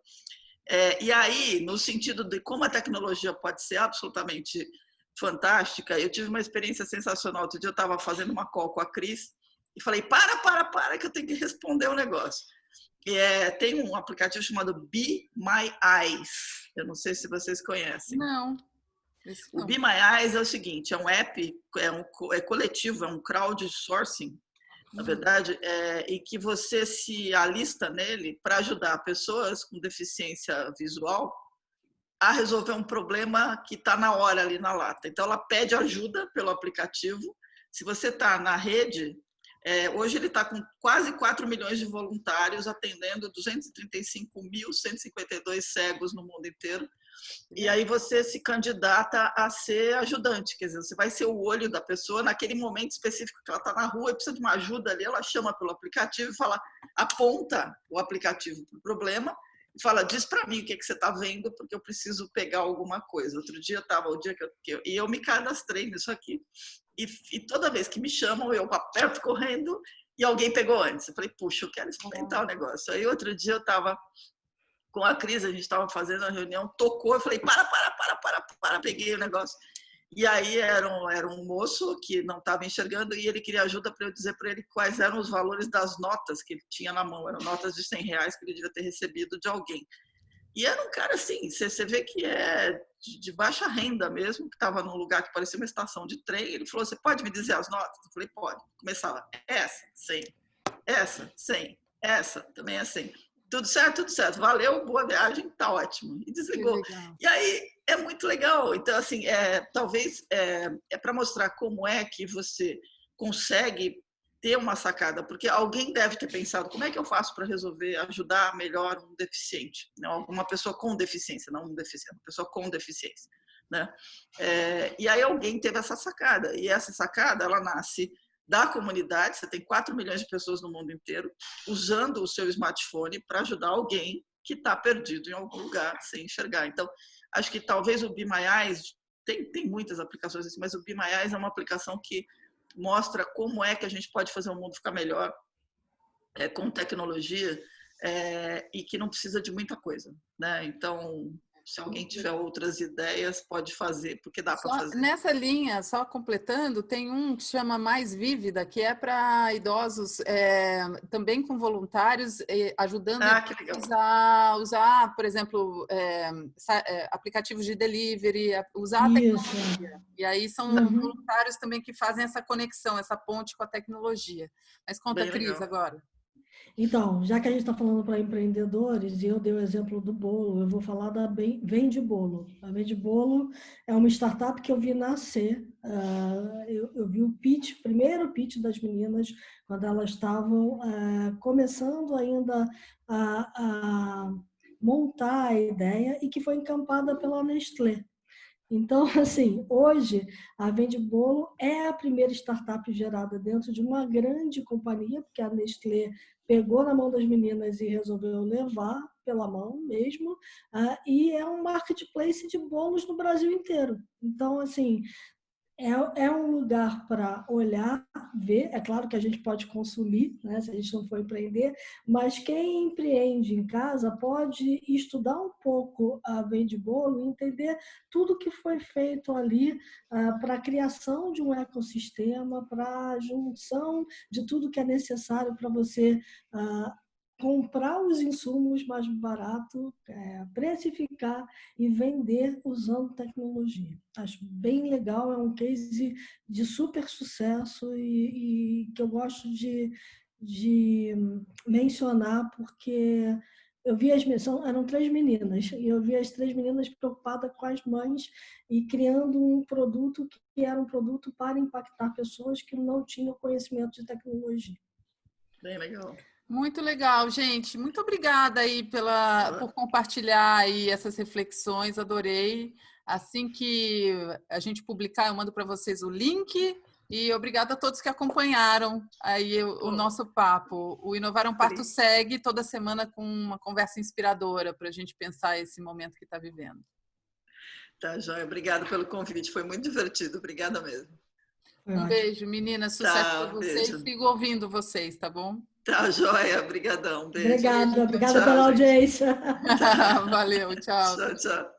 e aí, no sentido de como a tecnologia pode ser absolutamente fantástica, eu tive uma experiência sensacional. Outro dia eu estava fazendo uma call com a Cris e falei, para, que eu tenho que responder um negócio. Tem um aplicativo chamado Be My Eyes. Eu não sei se vocês conhecem. Não. O Be My Eyes é o seguinte, é um app, é coletivo, é um crowdsourcing, na verdade, e que você se alista nele para ajudar pessoas com deficiência visual a resolver um problema que está na hora ali na lata. Então, ela pede ajuda pelo aplicativo. Se você está na rede, hoje ele está com quase 4 milhões de voluntários atendendo 235.152 cegos no mundo inteiro. E aí você se candidata a ser ajudante, quer dizer, você vai ser o olho da pessoa naquele momento específico que ela está na rua e precisa de uma ajuda ali, ela chama pelo aplicativo e fala, aponta o aplicativo para o problema e fala, diz para mim o que você está vendo, porque eu preciso pegar alguma coisa. Outro dia e eu me cadastrei nisso aqui, e toda vez que me chamam, eu aperto correndo e alguém pegou antes. Eu falei, puxa, eu quero experimentar o negócio. Aí outro dia eu estava com a Cris, a gente estava fazendo a reunião, tocou, eu falei, para, peguei o negócio. E aí era um moço que não estava enxergando e ele queria ajuda para eu dizer para ele quais eram os valores das notas que ele tinha na mão. Eram notas de R$100 que ele devia ter recebido de alguém. E era um cara assim, você vê que é de baixa renda mesmo, que estava num lugar que parecia uma estação de trem. Ele falou, você pode me dizer as notas? Eu falei, pode. Começava, essa, 100. Essa, 100. Essa, também é 100. Tudo certo, valeu, boa viagem, tá ótimo. E desligou. E aí é muito legal. Então, assim, talvez para mostrar como é que você consegue ter uma sacada, porque alguém deve ter pensado como é que eu faço para resolver, ajudar melhor um deficiente, não, uma pessoa com deficiência, não um deficiente, uma pessoa com deficiência, né? E aí alguém teve essa sacada, e essa sacada, ela nasce da comunidade. Você tem 4 milhões de pessoas no mundo inteiro usando o seu smartphone para ajudar alguém que está perdido em algum lugar sem enxergar. Então, acho que talvez o Be My Eyes, tem muitas aplicações assim, mas o Be My Eyes é uma aplicação que mostra como é que a gente pode fazer o mundo ficar melhor com tecnologia e que não precisa de muita coisa, né? Então, se alguém tiver outras ideias, pode fazer, porque dá para fazer. Nessa linha, só completando, tem um que chama Mais Vívida, que é para idosos, também com voluntários, ajudando a usar, por exemplo, aplicativos de delivery, usar a tecnologia. E aí são voluntários também que fazem essa conexão, essa ponte com a tecnologia. Mas conta, Bem Cris, legal. agora. Então, já que a gente está falando para empreendedores, e eu dei o exemplo do bolo, eu vou falar da Vende Bolo. A Vende Bolo é uma startup que eu vi nascer. Eu vi o primeiro pitch das meninas, quando elas estavam começando ainda a montar a ideia, e que foi encampada pela Nestlé. Então, assim, hoje a Vende Bolo é a primeira startup gerada dentro de uma grande companhia, porque a Nestlé pegou na mão das meninas e resolveu levar pela mão mesmo, e é um marketplace de bolos no Brasil inteiro. Então, assim, É um lugar para olhar, ver. É claro que a gente pode consumir, né, se a gente não for empreender, mas quem empreende em casa pode estudar um pouco a Vende Bolo e entender tudo que foi feito ali para a criação de um ecossistema, para a junção de tudo que é necessário para você comprar os insumos mais barato, precificar e vender usando tecnologia. Acho bem legal, é um case de super sucesso e que eu gosto de mencionar porque eu vi eram 3 meninas, e eu vi as 3 meninas preocupadas com as mães e criando um produto que era um produto para impactar pessoas que não tinham conhecimento de tecnologia. Bem legal. Muito legal, gente. Muito obrigada aí por compartilhar aí essas reflexões. Adorei. Assim que a gente publicar, eu mando para vocês o link. E obrigada a todos que acompanharam aí o nosso papo. O Inovar é um Parto segue toda semana com uma conversa inspiradora para a gente pensar esse momento que está vivendo. Tá, joia. Obrigada pelo convite. Foi muito divertido. Obrigada mesmo. Um beijo, meninas. Sucesso para vocês. Beijo. Sigo ouvindo vocês, tá bom? Tá, joia. Obrigadão. Beijo. Obrigada Tchau, pela audiência. Valeu, tchau. Tchau, tchau.